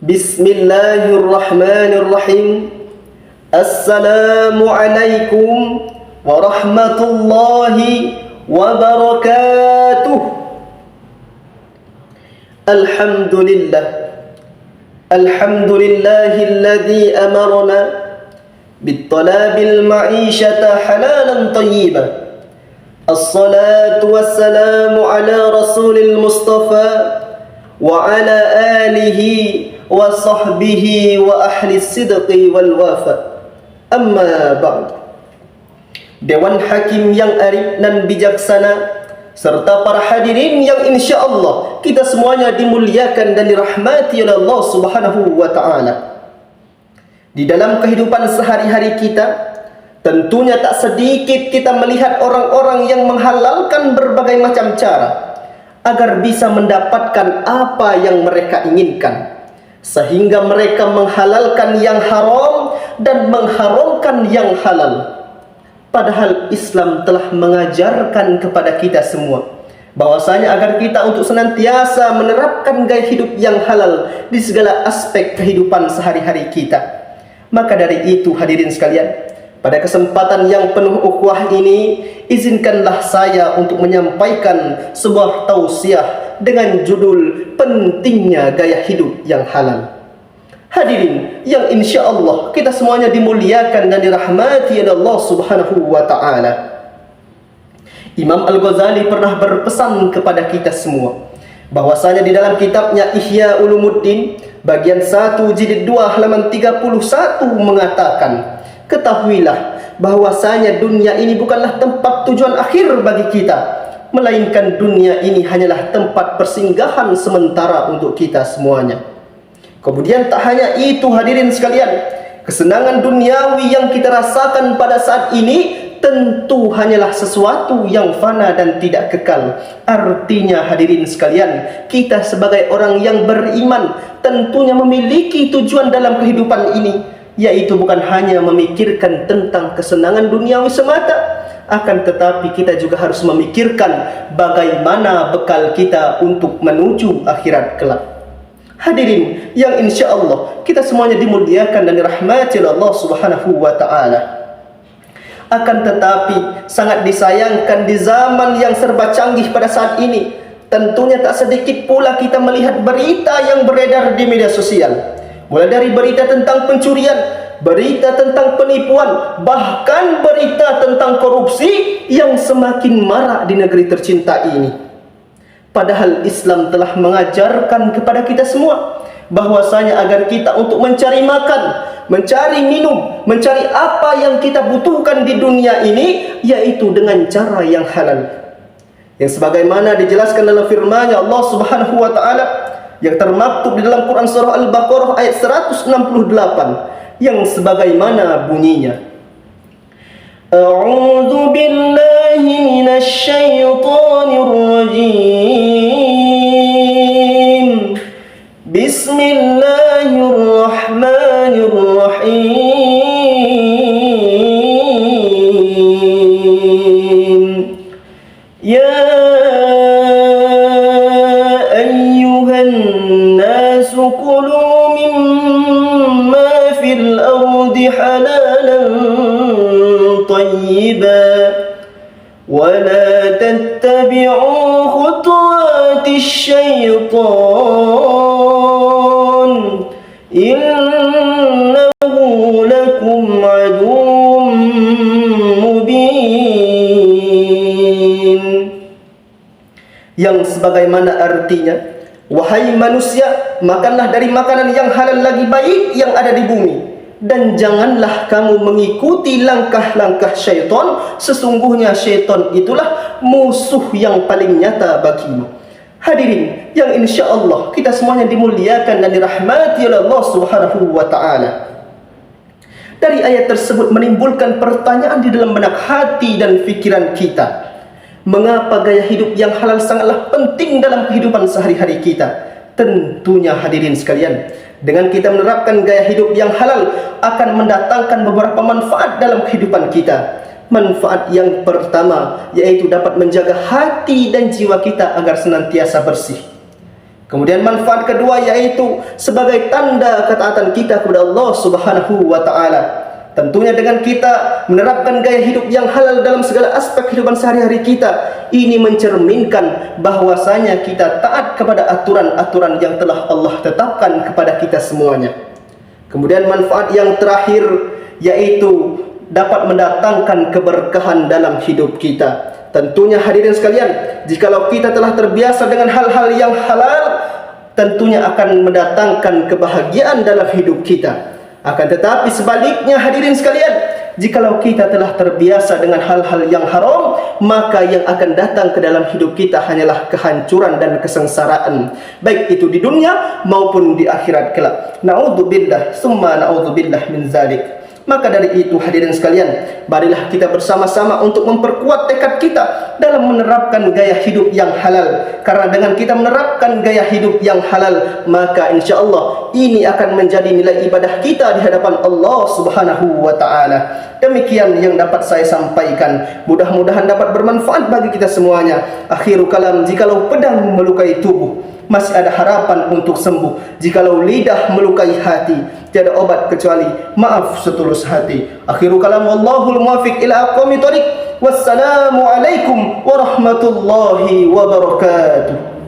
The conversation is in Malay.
Bismillahirrahmanirrahim. Assalamualaikum warahmatullahi wabarakatuh. Alhamdulillahilladzi amarna bittalabil ma'ishata halalan tayyiban. Assalatu wassalamu ala rasulil mustafa wa ala alihi wa sahbihi wa ahli sidqi wal wafa. Amma ba'd. Dewan Hakim yang arif dan bijaksana serta para hadirin yang insya-Allah kita semuanya dimuliakan dan dirahmati oleh Allah Subhanahu wa taala. Di dalam kehidupan sehari-hari kita, tentunya tak sedikit kita melihat orang-orang yang menghalalkan berbagai macam cara agar bisa mendapatkan apa yang mereka inginkan, sehingga mereka menghalalkan yang haram dan mengharamkan yang halal. Padahal Islam telah mengajarkan kepada kita semua bahwasanya agar kita untuk senantiasa menerapkan gaya hidup yang halal di segala aspek kehidupan sehari-hari kita. Maka dari itu hadirin sekalian, pada kesempatan yang penuh ukhuwah ini, izinkanlah saya untuk menyampaikan sebuah tausiah dengan judul pentingnya gaya hidup yang halal. Hadirin yang insya Allah kita semuanya dimuliakan dan dirahmati oleh Allah Subhanahu wa ta'ala. Imam Al-Ghazali pernah berpesan kepada kita semua bahwasanya di dalam kitabnya Ihya Ulumuddin bagian 1 jilid 2 halaman 31 mengatakan, ketahuilah bahwasanya dunia ini bukanlah tempat tujuan akhir bagi kita, melainkan dunia ini hanyalah tempat persinggahan sementara untuk kita semuanya. Kemudian tak hanya itu hadirin sekalian, kesenangan duniawi yang kita rasakan pada saat ini tentu hanyalah sesuatu yang fana dan tidak kekal. Artinya hadirin sekalian, kita sebagai orang yang beriman tentunya memiliki tujuan dalam kehidupan ini, yaitu bukan hanya memikirkan tentang kesenangan duniawi semata, akan tetapi kita juga harus memikirkan bagaimana bekal kita untuk menuju akhirat kelak. Hadirin yang insya Allah kita semuanya dimuliakan dan dirahmati oleh Allah Subhanahu wa ta'ala. Akan tetapi sangat disayangkan di zaman yang serba canggih pada saat ini, tentunya tak sedikit pula kita melihat berita yang beredar di media sosial. Mulai dari berita tentang pencurian, berita tentang penipuan, bahkan berita tentang korupsi yang semakin marak di negeri tercinta ini. Padahal Islam telah mengajarkan kepada kita semua bahwasanya agar kita untuk mencari makan, mencari minum, mencari apa yang kita butuhkan di dunia ini, yaitu dengan cara yang halal. Yang sebagaimana dijelaskan dalam firman-Nya Allah Subhanahu wa taala yang termaktub di dalam Quran surah Al-Baqarah ayat 168 yang sebagaimana bunyinya, A'udzu billahi minasy syaithanir rajim. Bismillahirrahmanirrahim. Ya ayyuhan nasu kulu mimma fil ardi halalan طيبا ولا تتبعوا خطوات الشيطان إنه لكم عدو مبين. Yang sebagaimana artinya, wahai manusia, makanlah dari makanan yang halal lagi baik yang ada di bumi, dan janganlah kamu mengikuti langkah-langkah syaitan. Sesungguhnya syaitan itulah musuh yang paling nyata bagimu. Hadirin yang insya Allah kita semuanya dimuliakan dan dirahmati oleh Allah Subhanahu wa ta'ala. Dari ayat tersebut menimbulkan pertanyaan di dalam benak hati dan fikiran kita. Mengapa gaya hidup yang halal sangatlah penting dalam kehidupan sehari-hari kita? Tentunya hadirin sekalian, dengan kita menerapkan gaya hidup yang halal akan mendatangkan beberapa manfaat dalam kehidupan kita. Manfaat yang pertama yaitu dapat menjaga hati dan jiwa kita agar senantiasa bersih. Kemudian manfaat kedua yaitu sebagai tanda ketaatan kita kepada Allah Subhanahu wa taala. Tentunya dengan kita menerapkan gaya hidup yang halal dalam segala aspek kehidupan sehari-hari kita, ini mencerminkan bahwasanya kita taat kepada aturan-aturan yang telah Allah tetapkan kepada kita semuanya. Kemudian manfaat yang terakhir yaitu dapat mendatangkan keberkahan dalam hidup kita. Tentunya hadirin sekalian, jikalau kita telah terbiasa dengan hal-hal yang halal, tentunya akan mendatangkan kebahagiaan dalam hidup kita. Akan tetapi sebaliknya hadirin sekalian, jikalau kita telah terbiasa dengan hal-hal yang haram, maka yang akan datang ke dalam hidup kita hanyalah kehancuran dan kesengsaraan, baik itu di dunia maupun di akhirat kelak. Na'udzubillah, summa na'udzubillah min zalik. Maka dari itu hadirin sekalian, marilah kita bersama-sama untuk memperkuat tekad kita dalam menerapkan gaya hidup yang halal. Karena dengan kita menerapkan gaya hidup yang halal, maka insya Allah ini akan menjadi nilai ibadah kita di hadapan Allah Subhanahu wa taala. Demikian yang dapat saya sampaikan. Mudah-mudahan dapat bermanfaat bagi kita semuanya. Akhirul kalam, jikalau pedang melukai tubuh, masih ada harapan untuk sembuh. Jikalau lidah melukai hati, tiada obat kecuali maaf setulus hati. Akhirul kalam, wallahul muwaffiq ila aqwamit thoriq. Wassalamu alaikum warahmatullahi wabarakatuh.